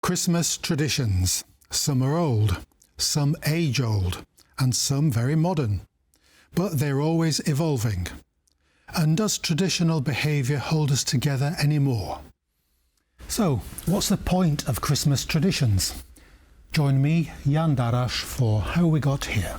Christmas traditions. Some are old, some age-old, and some very modern. But they're always evolving. And does traditional behaviour hold us together anymore? So, what's the point of Christmas traditions? Join me, Jan Darasz, for How We Got Here.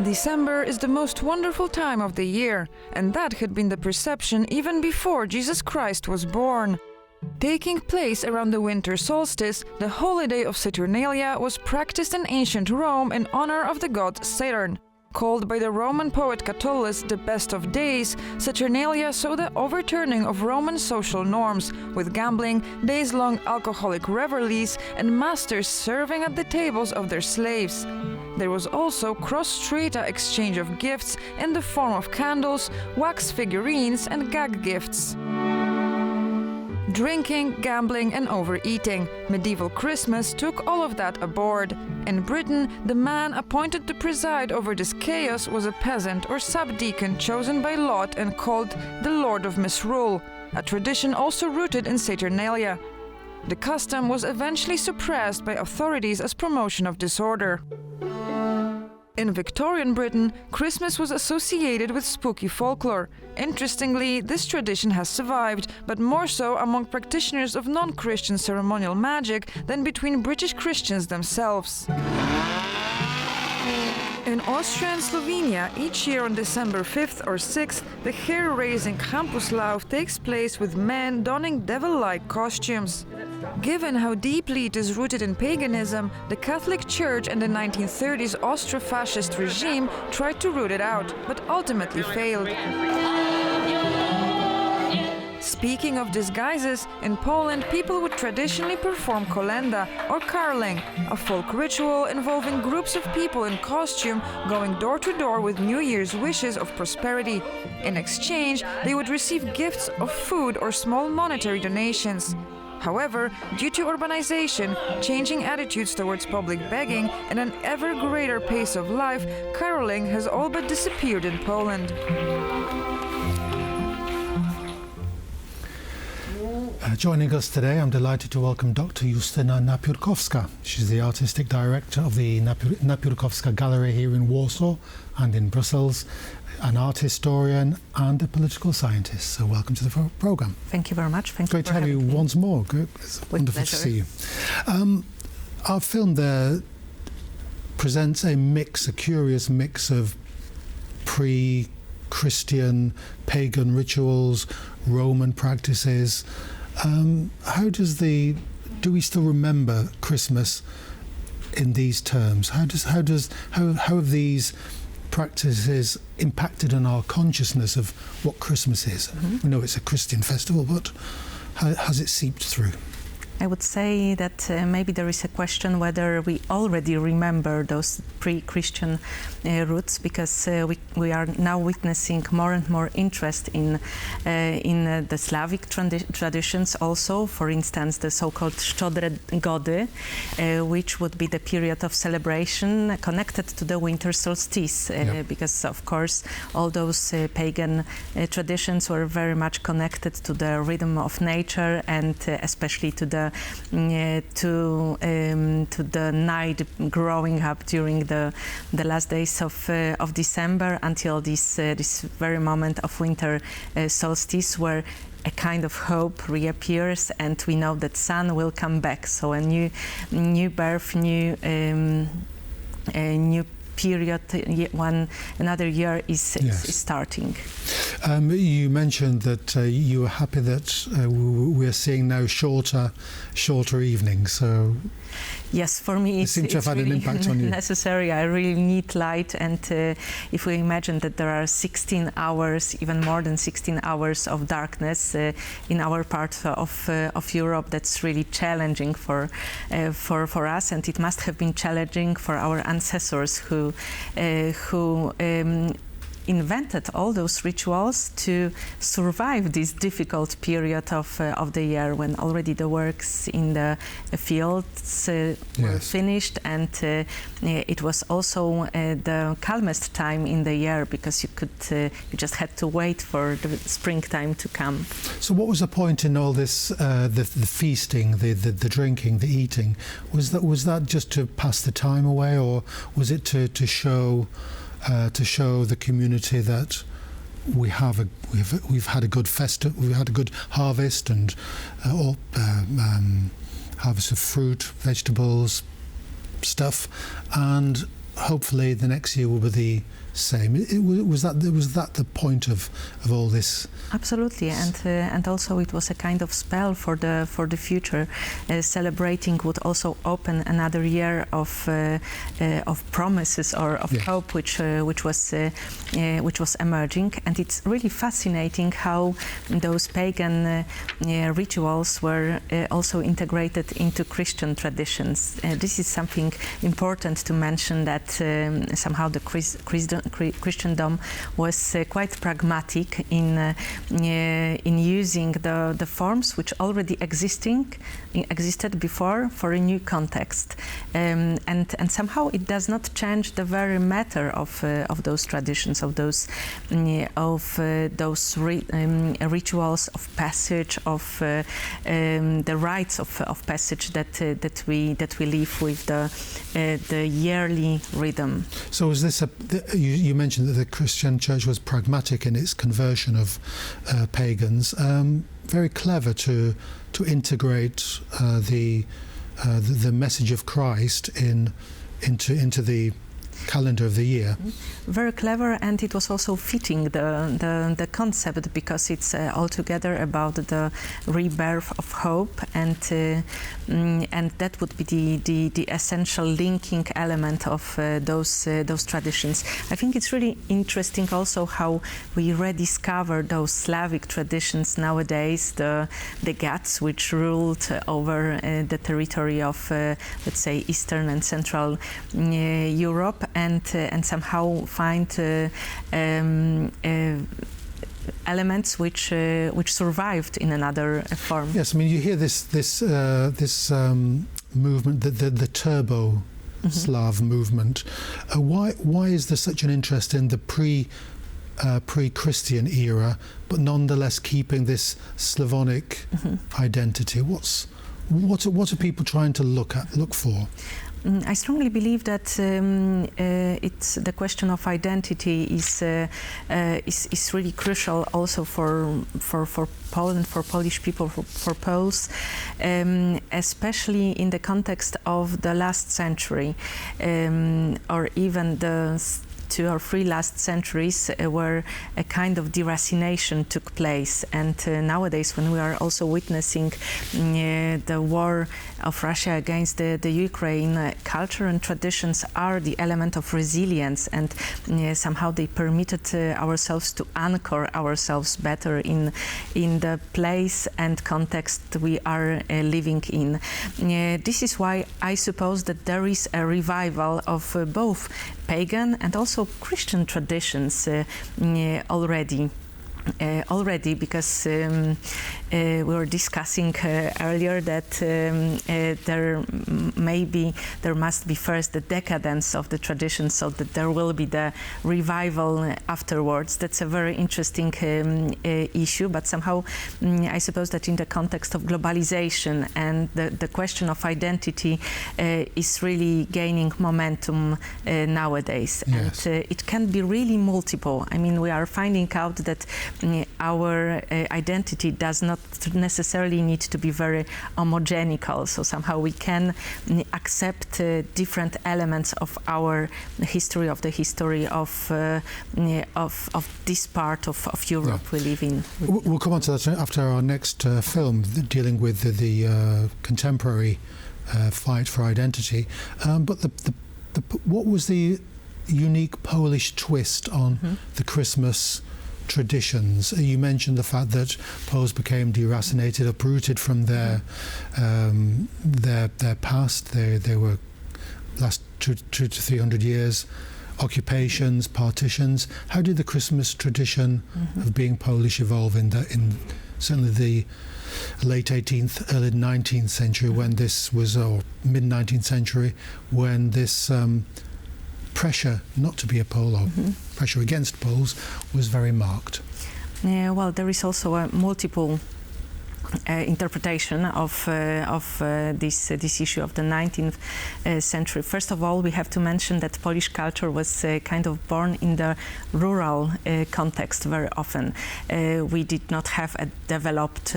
December is the most wonderful time of the year, and that had been the perception even before Jesus Christ was born. Taking place around the winter solstice, the holiday of Saturnalia was practiced in ancient Rome in honor of the god Saturn. Called by the Roman poet Catullus the best of days, Saturnalia saw the overturning of Roman social norms, with gambling, days-long alcoholic revelries, and masters serving at the tables of their slaves. There was also cross-strata exchange of gifts in the form of candles, wax figurines, and gag gifts. Drinking, gambling, and overeating. Medieval Christmas took all of that aboard. In Britain, the man appointed to preside over this chaos was a peasant or subdeacon chosen by lot and called the Lord of Misrule, a tradition also rooted in Saturnalia. The custom was eventually suppressed by authorities as promotion of disorder. In Victorian Britain, Christmas was associated with spooky folklore. Interestingly, this tradition has survived, but more so among practitioners of non-Christian ceremonial magic than between British Christians themselves. In Austria and Slovenia, each year on December 5th or 6th, the hair-raising Krampuslauf takes place with men donning devil-like costumes. Given how deeply it is rooted in paganism, the Catholic Church and the 1930s Austro-fascist regime tried to root it out, but ultimately failed. Speaking of disguises, in Poland people would traditionally perform kolenda or caroling, a folk ritual involving groups of people in costume going door to door with New Year's wishes of prosperity. In exchange, they would receive gifts of food or small monetary donations. However, due to urbanization, changing attitudes towards public begging, and an ever greater pace of life, caroling has all but disappeared in Poland. Joining us today, I'm delighted to welcome Dr. Justyna Napiórkowska. She's the artistic director of the Napiórkowska Gallery here in Warsaw and in Brussels, an art historian and a political scientist. So welcome to the programme. Thank you very much. Thank Great you to for have you having me. once more. It's wonderful pleasure. to see you. Our film there presents a curious mix of pre-Christian pagan rituals, Roman practices. Do we still remember Christmas in these terms? How have these practices impacted on our consciousness of what Christmas is? Mm-hmm. We know it's a Christian festival, but how has it seeped through? I would say that maybe there is a question whether we already remember those pre-Christian roots, because we are now witnessing more and more interest in the Slavic traditions also. For instance, the so-called Szczodre Gody, which would be the period of celebration connected to the winter solstice, because of course all those pagan traditions were very much connected to the rhythm of nature, and especially to the night growing up during the last days of December until this very moment of winter solstice, where a kind of hope reappears, and we know that sun will come back. So a new birth, new period, another year is starting. You mentioned that you were happy that we're seeing now shorter evenings. So yes, for me it seems to have had really an impact on you. Necessary. I really need light, and if we imagine that there are 16 hours, even more than 16 hours of darkness in our part of Europe, that's really challenging for us, and it must have been challenging for our ancestors who invented all those rituals to survive this difficult period of the year when already the works in the fields were finished, and it was also the calmest time in the year because you just had to wait for the springtime to come. So what was the point in all this, the feasting, the drinking, the eating? Was that just to pass the time away, or was it to show the community that we've had a good we've had a good harvest and harvest of fruit, vegetables, stuff, and hopefully the next year will be the same? Was that the point of all this? Absolutely, and also it was a kind of spell for the future. Celebrating would also open another year of promises or of hope, which was emerging. And it's really fascinating how those pagan rituals were also integrated into Christian traditions. This is something important to mention, that somehow the Christendom was quite pragmatic in using the forms which already existed before for a new context, and somehow it does not change the very matter of those traditions, of those rituals of passage, of the rites of passage that we live with the yearly rhythm. So is this you mentioned that the Christian Church was pragmatic in its conversion of pagans. Very clever to integrate the message of Christ into the calendar of the year. Very clever, and it was also fitting the concept, because it's altogether about the rebirth of hope, and that would be the essential linking element of those traditions. I think it's really interesting also how we rediscover those Slavic traditions nowadays, the Goths, which ruled over the territory of let's say Eastern and Central Europe, and somehow find elements which survived in another form. Yes, I mean, you hear this movement, the Turbo Slav movement. Why is there such an interest in the pre-Christian era, but nonetheless keeping this Slavonic identity? What are people trying to look for? I strongly believe that it's the question of identity is really crucial also for Poland, for Polish people, for Poles, especially in the context of the last century, or even the 2 or 3 last centuries, where a kind of deracination took place. And nowadays, when we are also witnessing the war of Russia against the Ukraine, culture and traditions are the element of resilience, and somehow they permitted ourselves to anchor ourselves better in the place and context we are living in. This is why I suppose that there is a revival of both pagan and also Christian traditions already, because we were discussing earlier that there must be first the decadence of the tradition, so that there will be the revival afterwards. That's a very interesting issue, but somehow I suppose that in the context of globalization and the question of identity is really gaining momentum nowadays. Yes. And it can be really multiple. I mean, we are finding out that our identity does not necessarily need to be very homogenical. So somehow we can accept different elements of our history, of the history of this part of Europe we live in. We'll come on to that after our next film, dealing with the contemporary fight for identity. But what was the unique Polish twist on the Christmas traditions? You mentioned the fact that Poles became deracinated, uprooted from their past. They were last 200 to 300 years occupations, partitions. How did the Christmas tradition of being Polish evolve in certainly the late 18th, early 19th century, when this was, or mid 19th century, when this pressure not to be a Pole, or pressure against Poles, was very marked? Well, there is also a multiple interpretation of this issue of the 19th century. First of all, we have to mention that Polish culture was kind of born in the rural context very often. We did not have a developed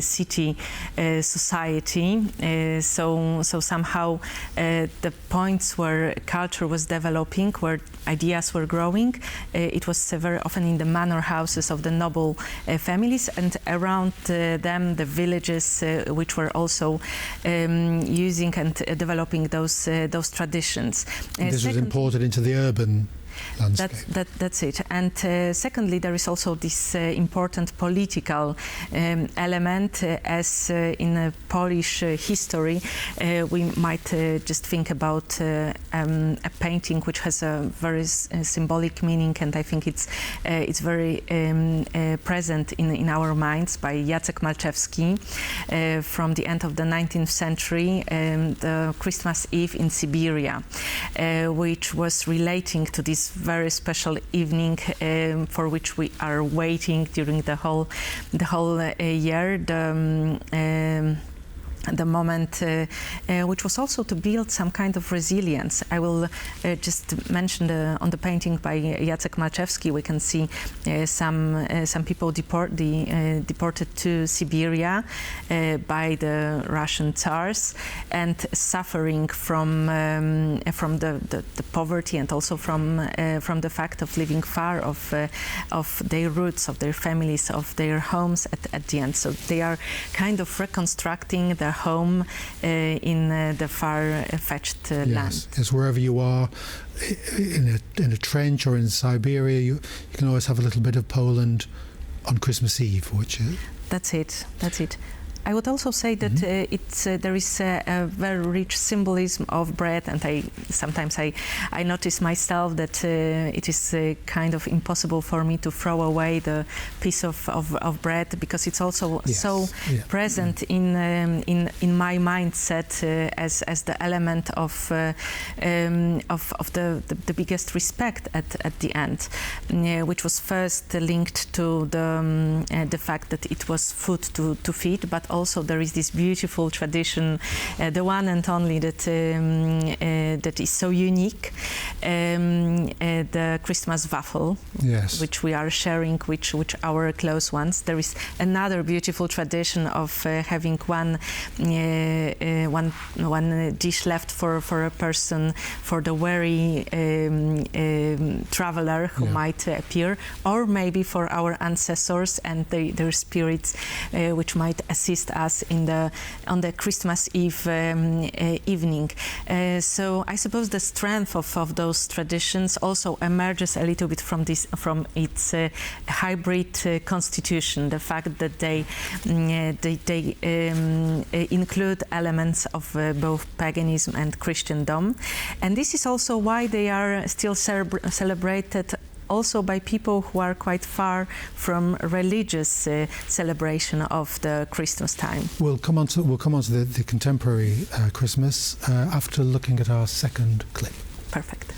city society, so somehow the points where culture was developing, where ideas were growing, it was very often in the manor houses of the noble families, and around them the villages which were also using and developing those traditions. This was imported into the urban landscape. That's it. And secondly, there is also this important political element, as in Polish history, we might just think about a painting which has a very symbolic meaning, and I think it's very present in our minds, by Jacek Malczewski from the end of the 19th century, the Christmas Eve in Siberia, which was relating to this very special evening for which we are waiting during the whole year. The moment which was also to build some kind of resilience. I will just mention on the painting by Jacek Malczewski, we can see some people deported to Siberia by the Russian Tsars, and suffering from the poverty, and also from the fact of living far of their roots, of their families, of their homes at the end. So they are kind of reconstructing their home in the far-fetched land. Yes, wherever you are, in a trench or in Siberia, you can always have a little bit of Poland on Christmas Eve, which is... That's it. I would also say that there is a very rich symbolism of bread, and sometimes I notice myself that it is kind of impossible for me to throw away the piece of bread, because it's also present in my mindset as the element of the biggest respect at the end, which was first linked to the fact that it was food to feed, but also there is this beautiful tradition, the one and only that is so unique, the Christmas waffle, which we are sharing with our close ones. There is another beautiful tradition of having one dish left for a person, for the weary traveler who might appear, or maybe for our ancestors and their spirits, which might assist us on the Christmas Eve evening. So I suppose the strength of those traditions also emerges a little bit from its hybrid constitution, the fact that they include elements of both paganism and Christendom, and this is also why they are still celebrated also by people who are quite far from religious celebration of the Christmas time. We'll come on to the contemporary Christmas after looking at our second clip. Perfect.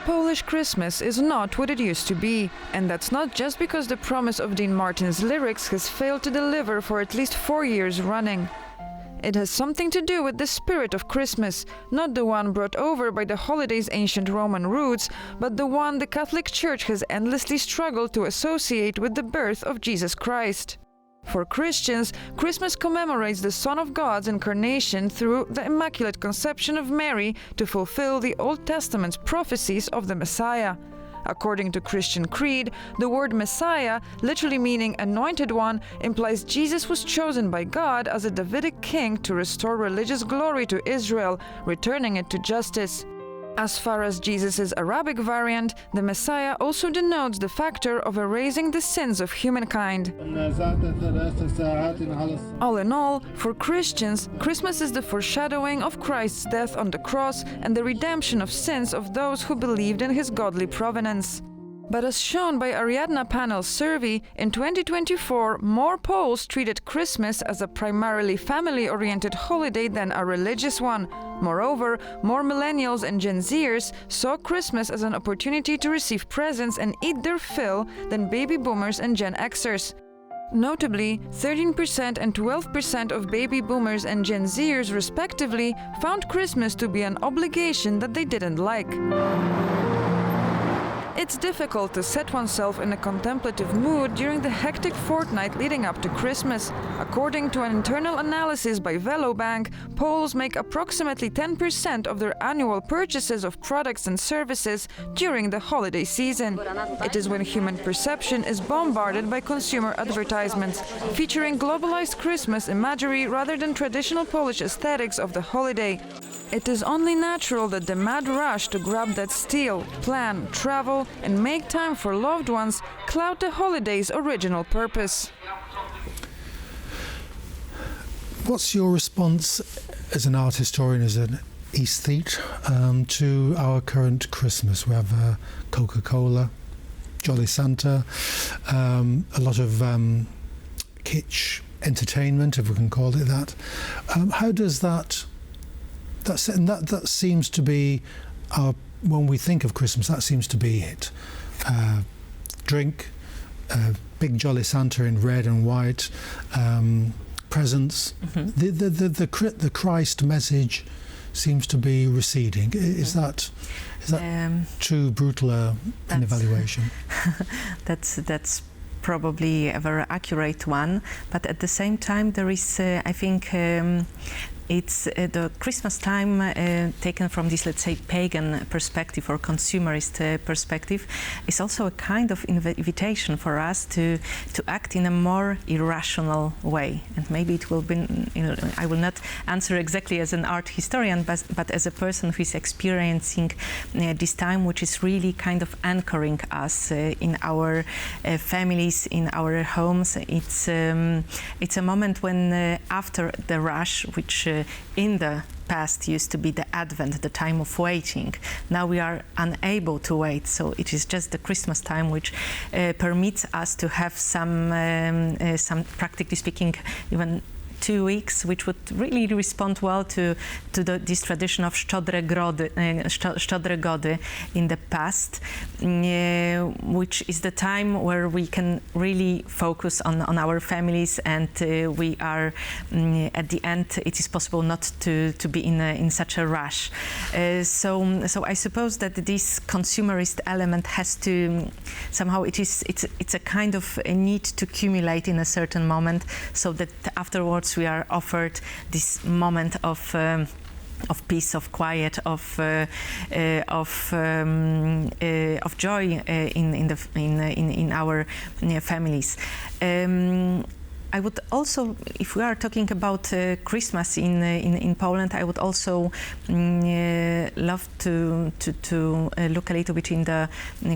Polish Christmas is not what it used to be, and that's not just because the promise of Dean Martin's lyrics has failed to deliver for at least 4 years running. It has something to do with the spirit of Christmas, not the one brought over by the holiday's ancient Roman roots, but the one the Catholic Church has endlessly struggled to associate with the birth of Jesus Christ. For Christians, Christmas commemorates the Son of God's incarnation through the Immaculate Conception of Mary to fulfill the Old Testament's prophecies of the Messiah. According to Christian creed, the word Messiah, literally meaning anointed one, implies Jesus was chosen by God as a Davidic king to restore religious glory to Israel, returning it to justice. As far as Jesus' Arabic variant, the Messiah also denotes the factor of erasing the sins of humankind. All in all, for Christians, Christmas is the foreshadowing of Christ's death on the cross and the redemption of sins of those who believed in his godly provenance. But as shown by Ariadna panel's survey, in 2024, more Poles treated Christmas as a primarily family-oriented holiday than a religious one. Moreover, more millennials and Gen Zers saw Christmas as an opportunity to receive presents and eat their fill than baby boomers and Gen Xers. Notably, 13% and 12% of baby boomers and Gen Zers, respectively, found Christmas to be an obligation that they didn't like. It's difficult to set oneself in a contemplative mood during the hectic fortnight leading up to Christmas. According to an internal analysis by Velobank, Poles make approximately 10% of their annual purchases of products and services during the holiday season. It is when human perception is bombarded by consumer advertisements, featuring globalized Christmas imagery rather than traditional Polish aesthetics of the holiday. It is only natural that the mad rush to grab that steal, plan, travel, and make time for loved ones cloud the holiday's original purpose. What's your response as an art historian, as an aesthete, to our current Christmas? We have Coca-Cola, Jolly Santa, a lot of kitsch entertainment, if we can call it that. How does that seems to be when we think of Christmas, that seems to be it. Drink, big Jolly Santa in red and white, presents. Mm-hmm. The Christ message seems to be receding. Is that too brutal an evaluation? That's probably a very accurate one, but at the same time there is, I think, it's the Christmas time taken from this, let's say, pagan perspective or consumerist perspective is also a kind of invitation for us to act in a more irrational way. And maybe it will be, I will not answer exactly as an art historian, but as a person who is experiencing this time, which is really kind of anchoring us in our families, in our homes. It's a moment when after the rush, which in the past used to be the Advent, the time of waiting. Now we are unable to wait, so it is just the Christmas time which permits us to have some practically speaking, even 2 weeks, which would really respond well to this tradition of Szczodre Gody in the past, which is the time where we can really focus on our families, and we are at the end it is possible not to be in such a rush. So I suppose that this consumerist element has to somehow it's a kind of a need to accumulate in a certain moment, so that afterwards we are offered this moment of peace, of quiet, of joy in our families. I would also, if we are talking about Christmas in Poland, I would also love to look a little bit in the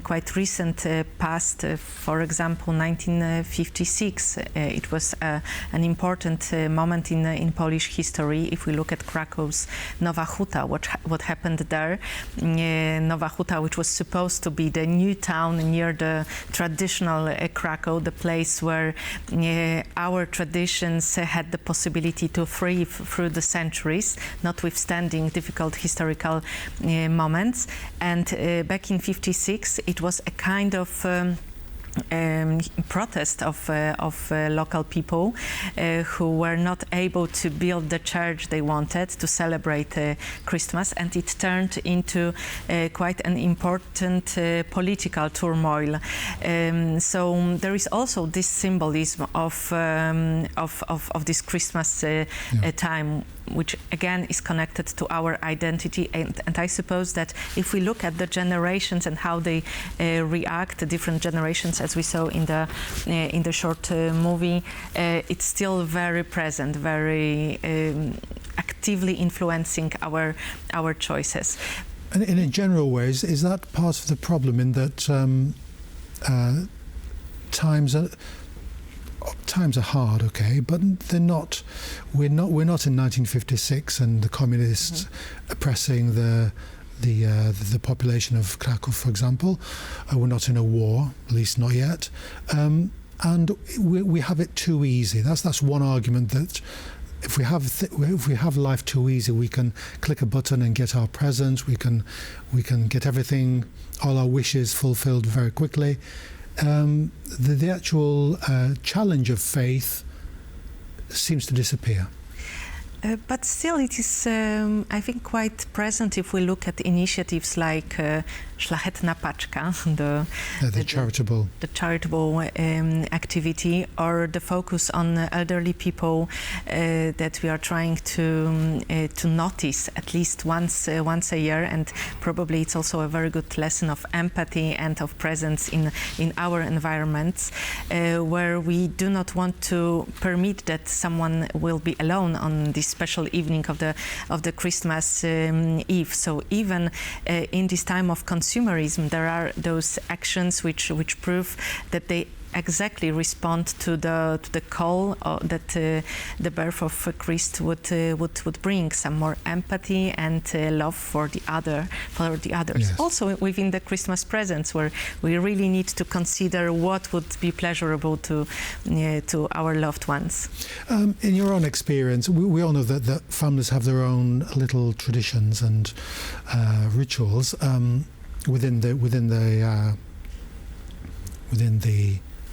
quite recent past. For example, 1956. It was an important moment in Polish history. If we look at Krakow's Nowa Huta, what happened there, Nowa Huta, which was supposed to be the new town near the traditional Krakow, the place where our traditions had the possibility to thrive through the centuries, notwithstanding difficult historical moments. And back in 56, it was a kind of protest of local people who were not able to build the church they wanted to celebrate Christmas, and it turned into quite an important political turmoil. So there is also this symbolism of this Christmas time, which again is connected to our identity, and I suppose that if we look at the generations and how they react, the different generations, as we saw in the short movie, it's still very present, very actively influencing our choices. And in a general way, is that part of the problem, in that times are hard, okay, but they're not. We're not in 1956 and the communists oppressing the population of Krakow, for example. We're not in a war, at least not yet, and we have it too easy. That's one argument, that if we have life too easy, we can click a button and get our presents. We can get everything, all our wishes fulfilled very quickly. The actual challenge of faith seems to disappear. But still, it is, I think, quite present if we look at initiatives like Szlachetna Paczka, the charitable activity, or the focus on elderly people that we are trying to notice at least once a year, and probably it's also a very good lesson of empathy and of presence in our environments, where we do not want to permit that someone will be alone on this special evening of the Christmas Eve. So even in this time of consumerism, there are those actions which prove that they exactly respond to the call that the birth of Christ would bring, some more empathy and love for the others. Yes. Also within the Christmas presents, where we really need to consider what would be pleasurable to our loved ones. In your own experience, we all know that families have their own little traditions and rituals within the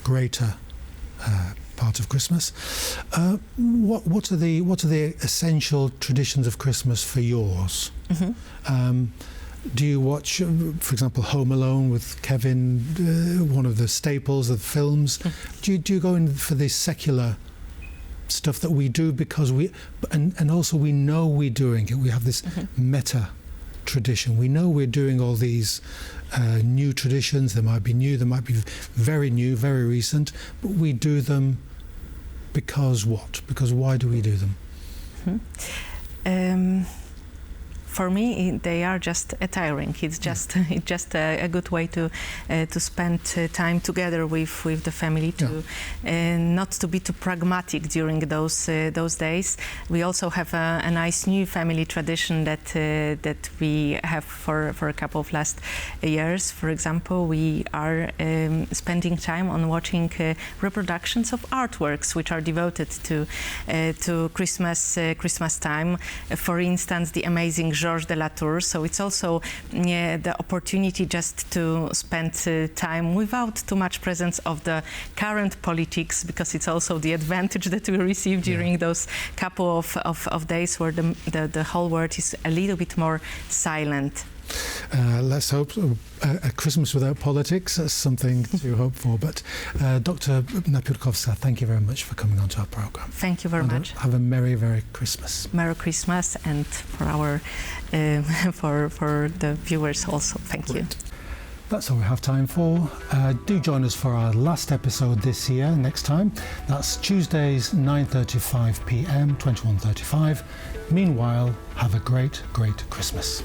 greater part of Christmas. What are the essential traditions of Christmas for yours? Do you watch, for example, Home Alone with Kevin, one of the staples of films? Do you go in for the secular stuff that we do because and also we know we're doing it? We have this meta tradition. We know we're doing all these new traditions. They might be new, they might be very new, very recent, but we do them because what? Because why do we do them? For me, they are just tiring. It's just a good way to spend time together with the family, not to be too pragmatic during those days. We also have a nice new family tradition that we have for a couple of last years. For example, we are spending time on watching reproductions of artworks which are devoted to Christmas time. For instance, the amazing Georges de la Tour. So it's also the opportunity just to spend time without too much presence of the current politics, because it's also the advantage that we receive during those couple of days where the whole world is a little bit more silent. Let's hope a Christmas without politics is something to hope for. But Dr. Napiórkowska, thank you very much for coming onto our programme. Thank you very much. Have a Merry Christmas. Merry Christmas, and for our for the viewers also. Thank you. That's all we have time for. Do join us for our last episode this year, next time. That's Tuesdays, 9:35 p.m, 21:35. Meanwhile, have a great Christmas.